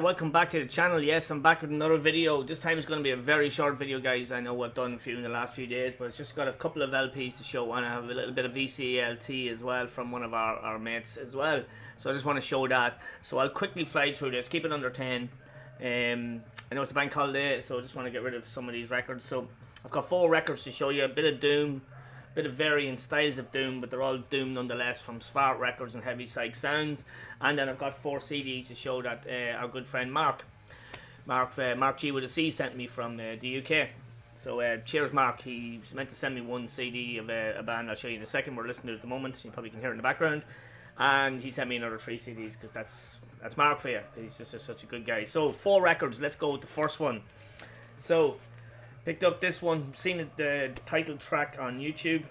welcome back to the channel. Yes, I'm back with another video. This time it's going to be a very short video, guys. I know I've done a few in the last few days, but it's just got a couple of LPs to show, and I have a little bit of VCLT as well from one of our mates as well. So I just want to show that. So I'll quickly fly through this, keep it under 10. I know it's a bank holiday, so I just want to get rid of some of these records. So I've got 4 records to show you, a bit of Doom, bit of varying styles of Doom, but they're all Doom nonetheless, from Svart Records and Heavy Psych Sounds. And then I've got 4 CDs to show that our good friend Marc G with a C sent me from the UK. So cheers, Marc. He's meant to send me 1 CD of a band I'll show you in a second. We're listening to it at the moment. You probably can hear it in the background. And he sent me another 3 CDs because that's Marc for you. He's just such a good guy. So 4 records. Let's go with the first one. So picked up this one, seen it, the title track on YouTube.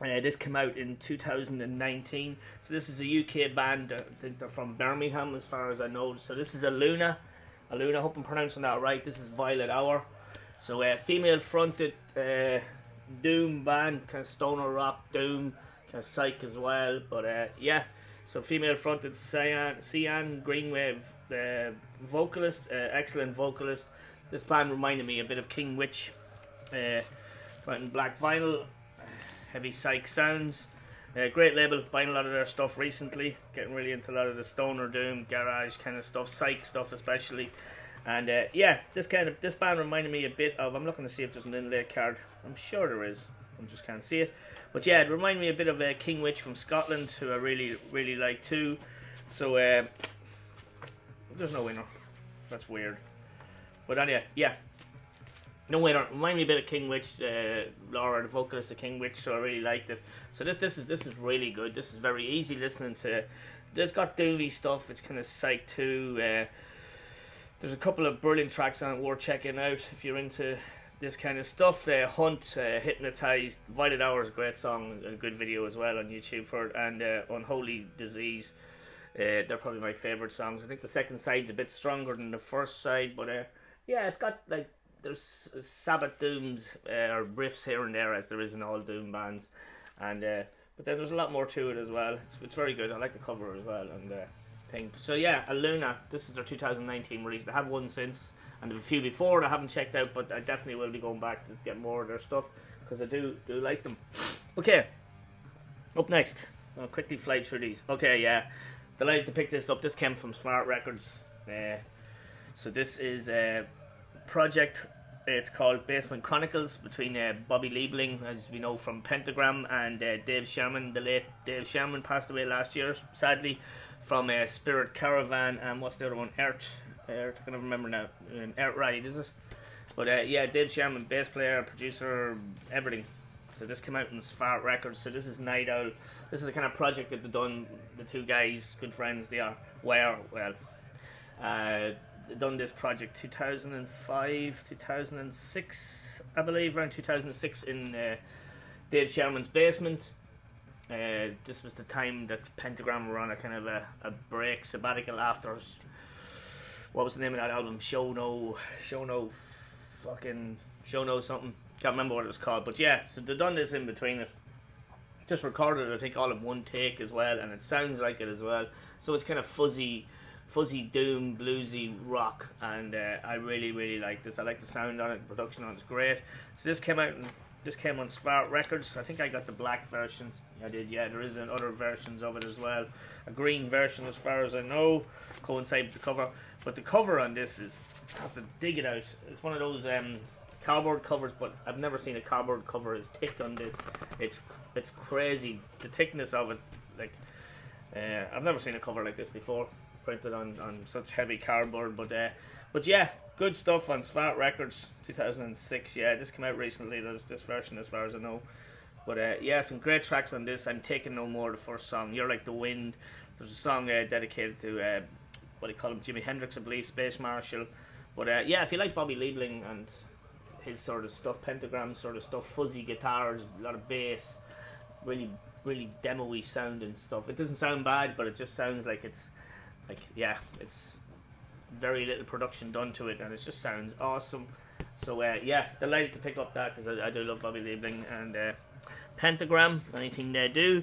This came out in 2019. So this is a UK band. I think they're from Birmingham as far as I know. So this is Aluna. I hope I'm pronouncing that right. This is Violet Hour. So female fronted Doom band, kind of stoner rock Doom, kind of psych as well. But yeah, so female fronted Cyan Greenwave, vocalist, excellent vocalist. This band reminded me a bit of King Witch, in black vinyl, Heavy Psych Sounds. Great label, buying a lot of their stuff recently, getting really into a lot of the stoner doom, garage kind of stuff, psych stuff especially. And yeah, this band reminded me a bit of, I'm looking to see if there's an inlay card, I'm sure there is, I just can't see it. But yeah, it reminded me a bit of King Witch from Scotland, who I really like too. So there's no winner, that's weird. But anyway, yeah, no winner. Remind me a bit of King Witch, Laura, the vocalist of King Witch, so I really liked it. So this is really good. This is very easy listening to. It's got doomy stuff. It's kind of psych too. There's a couple of brilliant tracks on it worth checking out if you're into this kind of stuff. Hunt, Hypnotized, Violet Hour is a great song, a good video as well on YouTube for it, and Unholy Disease. They're probably my favourite songs. I think the second side's a bit stronger than the first side, but yeah, it's got like, there's Sabbath dooms or riffs here and there, as there is in all Doom bands, and but then there's a lot more to it as well. It's very good. I like the cover as well and thing. So yeah, Aluna. This is their 2019 release. They have one since, and a few before that I haven't checked out, but I definitely will be going back to get more of their stuff because I do like them. Okay, up next, I'll quickly fly through these. Okay, yeah, delighted to pick this up. This came from Svart Records. So this is a project, it's called Basement Chronicles, between Bobby Liebling, as we know from Pentagram, and Dave Sherman. The late Dave Sherman passed away last year, sadly, from Spirit Caravan, and what's the other one? Earth, I can't remember now. Earth Ride, is it? But yeah, Dave Sherman, bass player, producer, everything. So this came out in Svart Records. So this is Night Owl. This is the kind of project that they've done. The 2 guys, good friends they are. They done this project 2005, 2006, I believe, around 2006 in Dave Sherman's basement. This was the time that Pentagram were on a kind of a break, sabbatical after, what was the name of that album? Show No something. Can't remember what it was called, but yeah, so they done this in between it. Just recorded it, I think, all in one take as well, and it sounds like it as well. So it's kind of fuzzy doom, bluesy rock, and I really like this. I like the sound on it, the production on it's great. So this came on Svart Records. I think I got the black version. I did, yeah. There is other versions of it as well. A green version, as far as I know, coincide with the cover. But the cover on this is, I have to dig it out. It's one of those cardboard covers, but I've never seen a cardboard cover as thick on this. It's crazy, the thickness of it. Like I've never seen a cover like this before, printed on such heavy cardboard. But yeah, good stuff on Svart Records, 2006. Yeah, this came out recently. There's this version as far as I know. But yeah, some great tracks on this. I'm Taking No More, the first song. You're Like the Wind. There's a song dedicated to what do you call him, Jimi Hendrix, I believe, Space Marshal. But yeah, if you like Bobby Liebling and his sort of stuff, Pentagram sort of stuff, fuzzy guitars, a lot of bass, really demo-y sounding stuff. It doesn't sound bad, but it just sounds like it's very little production done to it, and it just sounds awesome. So yeah, delighted to pick up that because I do love Bobby Liebling and Pentagram, anything they do.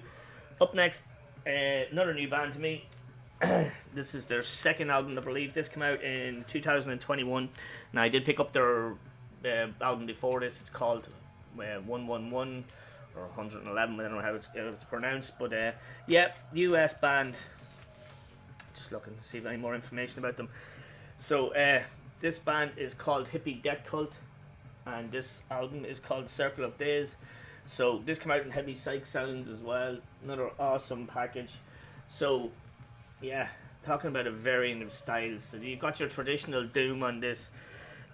Up next, another new band to me, This is their second album, I believe. This came out in 2021. Now, I did pick up their album before this. It's called 111 or 111. I don't know how it's pronounced. But yeah, US band. Just looking to see if any more information about them. So this band is called Hippie Death Cult, and this album is called Circle of Days. So this came out in heavy psych sounds as well. Another awesome package. So yeah, talking about a varying of styles. So you've got your traditional doom on this,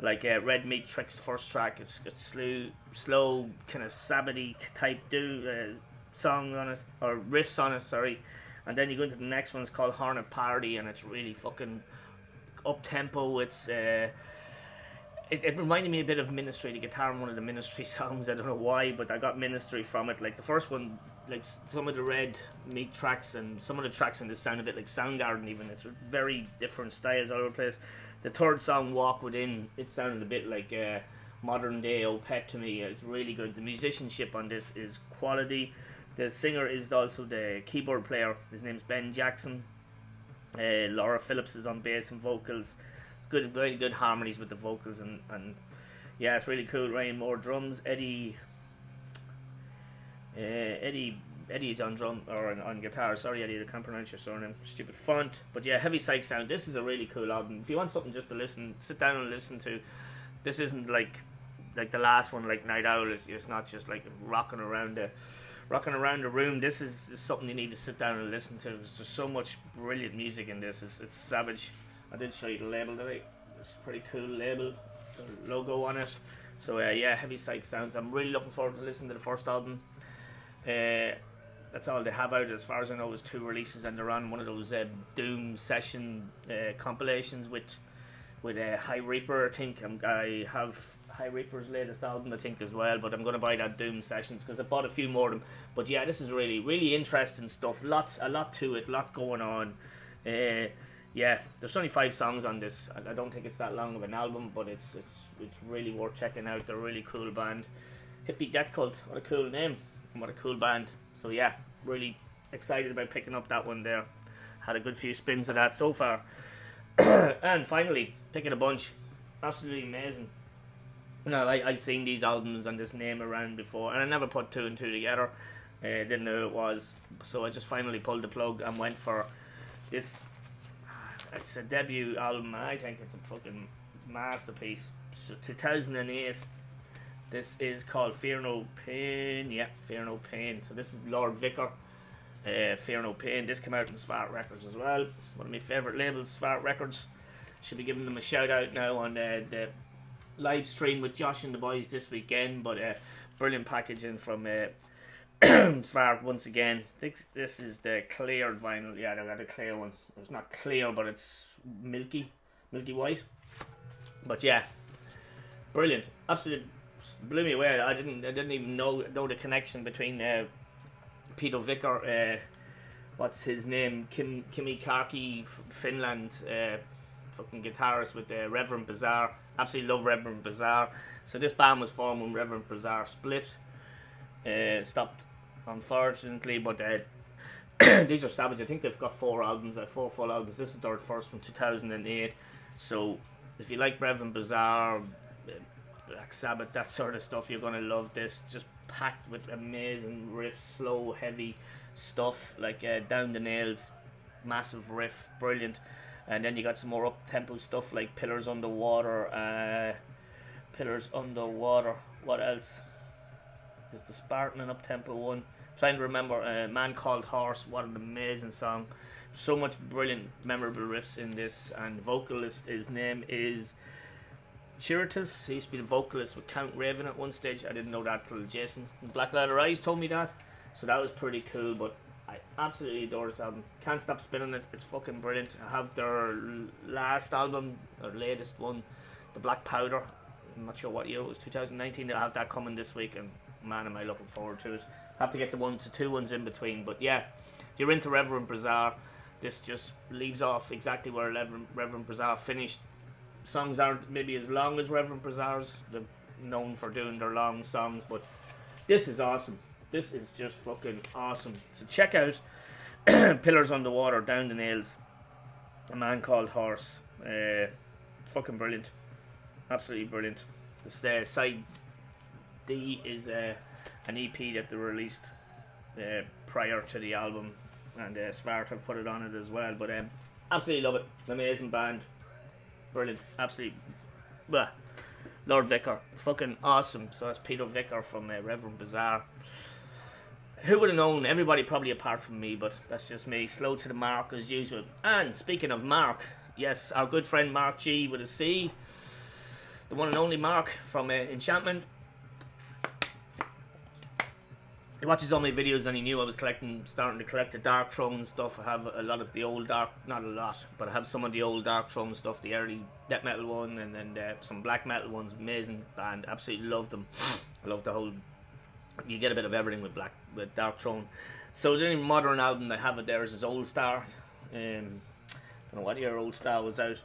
like Red Meat Trick's first track. It's got slow kind of Sabbath-y type song on it, or riffs on it, sorry. And then you go into the next one. It's called Hornet Party, and it's really fucking up tempo. It's it reminded me a bit of Ministry, the guitar in one of the Ministry songs. I don't know why, but I got Ministry from it. Like the first one, like some of the Red Meat tracks and some of the tracks in this sound a bit like Soundgarden even. It's very different styles all over the place. The third song, Walk Within, it sounded a bit like modern day Opeth to me. It's really good. The musicianship on this is quality. The singer is also the keyboard player. His name's Ben Jackson. Laura Phillips is on bass and vocals. Good, very good harmonies with the vocals, and yeah, it's really cool. Ryan Moore drums. Eddie is on drum or on guitar. Sorry, Eddie, I can't pronounce your surname. Stupid font. But yeah, heavy psych sound. This is a really cool album. If you want something just to sit down and listen to. This isn't like the last one, like Night Owl. It's not just like rocking around the room. This is something you need to sit down and listen to. There's just so much brilliant music in this. It's savage. I did show you the label today. It's a pretty cool label, the logo on it. So yeah, heavy psych sounds. I'm really looking forward to listening to the first album. That's all they have out, as far as I know. Is 2 releases, and they're on one of those Doom session compilations with High Reaper. I think I have High Reaper's latest album, I think, as well. But I'm going to buy that Doom sessions because I bought a few more of them. But yeah, this is really, really interesting stuff. A lot to it, a lot going on. Yeah, there's only 5 songs on this. I don't think it's that long of an album, but it's really worth checking out. They're a really cool band. Hippie Death Cult, what a cool name and what a cool band. So yeah, really excited about picking up that one there. Had a good few spins of that so far. And finally, picking a bunch. Absolutely amazing. No, I'd seen these albums and this name around before, and I never put 2 and 2 together. Didn't know who it was, so I just finally pulled the plug and went for this. It's a debut album. I think it's a fucking masterpiece. So 2008. This is called Fear No Pain. Yeah, Fear No Pain. So this is Lord Vicar. Fear No Pain. This came out on Svart Records as well. One of my favourite labels, Svart Records. Should be giving them a shout out now on the live stream with Josh and the boys this weekend. But brilliant packaging from Svart once again. This is the cleared vinyl. Yeah, they got a clear one. It's not clear, but it's milky white. But yeah, brilliant. Absolutely blew me away. I didn't even know the connection between Peter Vicker, what's his name, Kimi Karki, Finland, fucking guitarist with Reverend Bizarre. Absolutely love Reverend Bizarre. So this band was formed when Reverend Bizarre split. Stopped, unfortunately, but these are savage. I think they've got 4 albums, 4 full albums. This is their first from 2008. So if you like Reverend Bizarre, Black Sabbath, that sort of stuff, you're gonna love this. Just packed with amazing riffs, slow, heavy stuff like Down the Nails, massive riff, brilliant. And then you got some more up-tempo stuff like Pillars Underwater. What else? Is the Spartan an up-tempo one? Trying to remember. Man Called Horse, what an amazing song. So much brilliant, memorable riffs in this. And the vocalist, his name is Chiritus. He used to be the vocalist with Count Raven at one stage. I didn't know that till Jason from Black Leather Eyes told me that. So that was pretty cool, but I absolutely adore this album. Can't stop spinning it. It's fucking brilliant. I have their last album, their latest one, The Black Powder. I'm not sure what year it was, 2019. They'll have that coming this week, and man, am I looking forward to it. Have to get the 1 to 2 ones in between, but yeah, if you're into Reverend Bizarre, this just leaves off exactly where Reverend Bizarre finished. Songs aren't maybe as long as Reverend Bizarre's. They're known for doing their long songs, but this is awesome. This is just fucking awesome. So check out Pillars Underwater, Down the Nails. A Man Called Horse. Fucking brilliant. Absolutely brilliant. This side D is an EP that they released prior to the album, and Svart have put it on it as well. But absolutely love it. Amazing band. Brilliant. Absolutely. Blah. Lord Vicar. Fucking awesome. So that's Peter Vicar from Reverend Bazaar. Who would have known? Everybody probably apart from me, but that's just me. Slow to the mark as usual. And speaking of Marc, yes, our good friend Marc G with a C, the one and only Marc from Enchantment. He watches all my videos and he knew I was starting to collect the Dark Throne stuff. I have a lot of the old not a lot, but I have some of the old Dark Throne stuff, the early death metal one, and then some black metal ones. Amazing band, absolutely love them. I love the whole. You get a bit of everything with Dark Throne. So the only modern album they have it there is his Old Star. Don't know what year Old Star was out.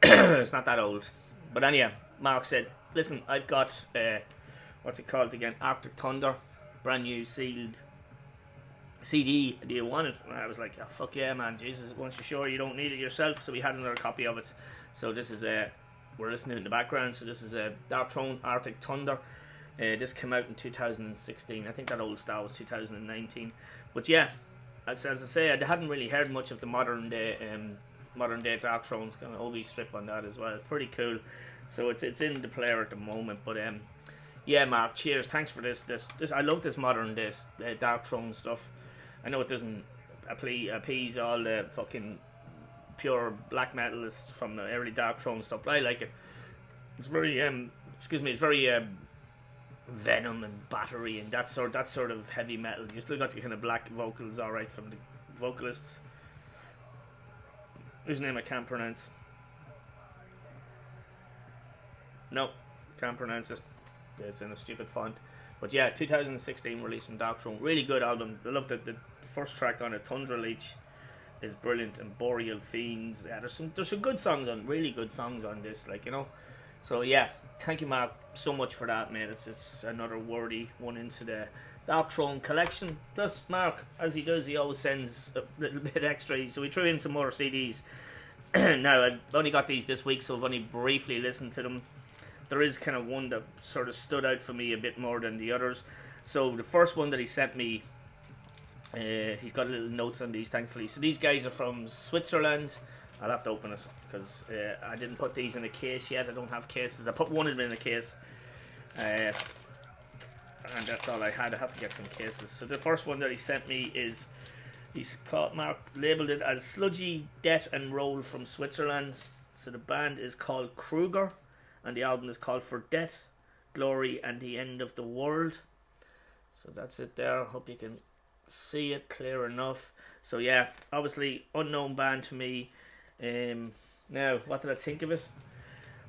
It's not that old. But anyhow, Marc said, listen, I've got, what's it called again? Arctic Thunder. Brand new sealed CD. Do you want it? And I was like, oh, fuck yeah, man. Jesus, once you're sure you don't need it yourself. So we had another copy of it. So this is, we're listening in the background. So this is Dark Throne, Arctic Thunder. This came out in 2016. I think that Old Star was 2019. But yeah, as I say, I hadn't really heard much of the modern day Dark Throne. Kind of OB strip on that as well. Pretty cool. So it's in the player at the moment. But yeah, Marc, cheers. Thanks for this. I love this modern Dark Throne stuff. I know it doesn't appease all the fucking pure black metalists from the early Dark Throne stuff, but I like it. It's very it's very Venom and Battery and that sort of heavy metal. You still got the kind of black vocals, all right, from the vocalists whose name I can't pronounce. No, can't pronounce it. It's in a stupid font. But yeah, 2016 release from Dark Throne. Really good album. I love the first track on it, Tundra Leech, is brilliant, and Boreal Fiends. Yeah, there's some good songs on, really good songs on this, like, you know. So yeah, thank you, Marc, so much for that, mate. It's another worthy one into the Dark Throne collection. Plus, Marc, as he does, he always sends a little bit extra. So we threw in some more CDs. Now, I've only got these this week, so I've only briefly listened to them. There is kind of one that sort of stood out for me a bit more than the others. So the first one that he sent me, he's got little notes on these, thankfully. So these guys are from Switzerland. I'll have to open it because I didn't put these in a case yet. I don't have cases. I put one of them in a case, and that's all I had. I have to get some cases. So the first one that he sent me is, Marc labelled it as Sludgy Death and Roll from Switzerland. So the band is called Kruger, and the album is called For Death, Glory and the End of the World. So that's it there. Hope you can see it clear enough. So yeah, obviously unknown band to me. Now, what did I think of it?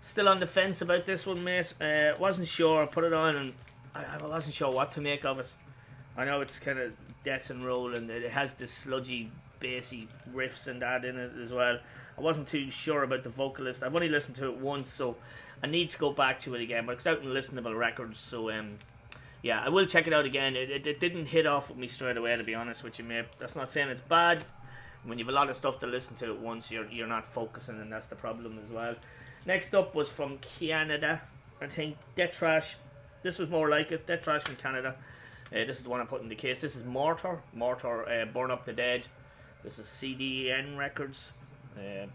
Still on the fence about this one, mate. Wasn't sure. I put it on and I wasn't sure what to make of it. I know it's kind of death and roll, and it has this sludgy, bassy riffs and that in it as well. I wasn't too sure about the vocalist. I've only listened to it once, so I need to go back to it again. But it's out in listenable records, so yeah, I will check it out again. It didn't hit off with me straight away, to be honest with you, mate. That's not saying it's bad. When you have a lot of stuff to listen to at once, you're not focusing, and that's the problem as well. Next up was from Canada, I think, Death Trash. This was more like it, Death Trash from Canada. This is the one I put in the case. This is Mortar, Burn Up the Dead. This is CDN Records.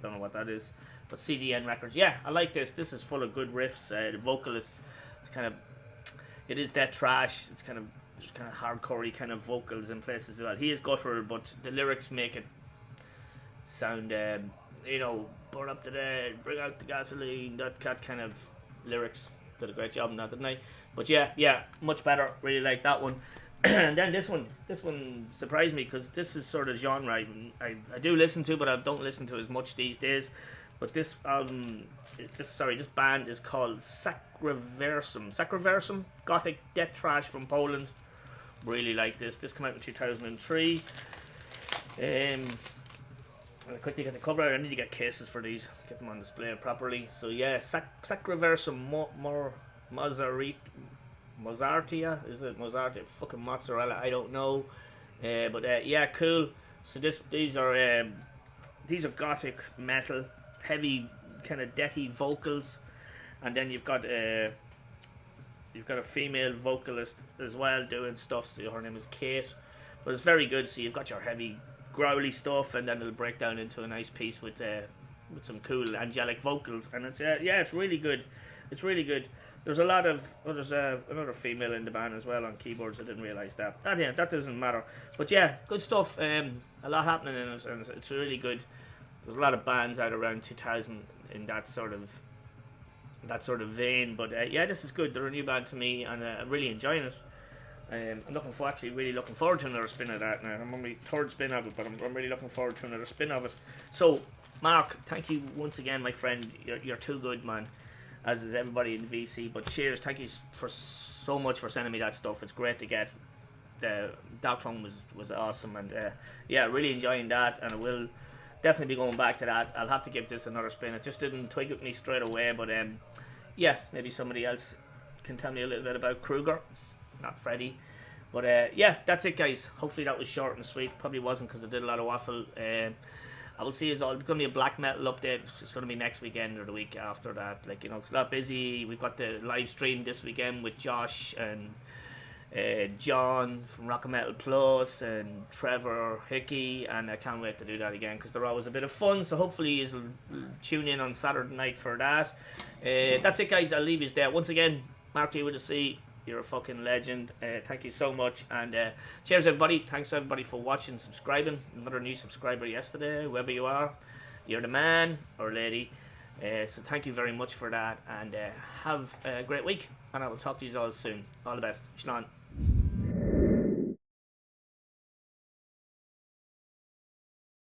Don't know what that is, but CDN Records. Yeah, I like this. This is full of good riffs. The vocalist, it is Death Trash. It's kind of hardcorey kind of vocals in places as well. He is guttural, but the lyrics make it sound, burn up the dead, bring out the gasoline, that kind of lyrics. Did a great job on that, didn't I? But yeah, much better. Really like that one. And then this one surprised me, because this is sort of genre I do listen to, but I don't listen to as much these days. But this this band is called Sacriversum, Gothic Death Trash from Poland. Really like this. This came out in 2003. I quickly get the cover out. I need to get cases for these, get them on display properly. So yeah, Sacriversum more Mozartia, is it Mozartia? Fucking mozzarella, I don't know. But yeah, cool. So these are these are gothic metal, heavy kind of deathy vocals, and then you've got a female vocalist as well doing stuff. So her name is Kate, but it's very good. So you've got your heavy growly stuff, and then it'll break down into a nice piece with some cool angelic vocals, and it's it's really good. It's really good. There's a lot of there's another female in the band as well on keyboards. I didn't realize that. That doesn't matter. But yeah, good stuff. A lot happening in it, and it's really good. There's a lot of bands out around 2000 in that sort of vein. But this is good. They're a new band to me, and I'm really enjoying it. I'm really looking forward to another spin of that now. I'm on my third spin of it, but I'm really looking forward to another spin of it. So, Mark, thank you once again, my friend. You're too good, man, as is everybody in VC. But cheers, thank you for so much for sending me that stuff. It's great to get. The Doctron was awesome, and really enjoying that, and I will definitely be going back to that. I'll have to give this another spin. It just didn't twig with me straight away, but maybe somebody else can tell me a little bit about Kruger, not Freddy. But that's it, guys. Hopefully that was short and sweet. Probably wasn't, because I did a lot of waffle. I will see it's all going to be a black metal update. It's going to be next weekend or the week after that. Like, it's a lot busy. We've got the live stream this weekend with Josh and John from Rock and Metal Plus and Trevor Hickey, and I can't wait to do that again, because they're always a bit of fun. So hopefully you'll tune in on Saturday night for that. That's it, guys. I'll leave you there. Once again, Marc G with a C. You're a fucking legend. Thank you so much, and cheers, everybody. Thanks everybody for watching, subscribing. Another new subscriber yesterday. Whoever you are, you're the man or lady. So thank you very much for that, and have a great week, and I will talk to you all soon. All the best. Shnan.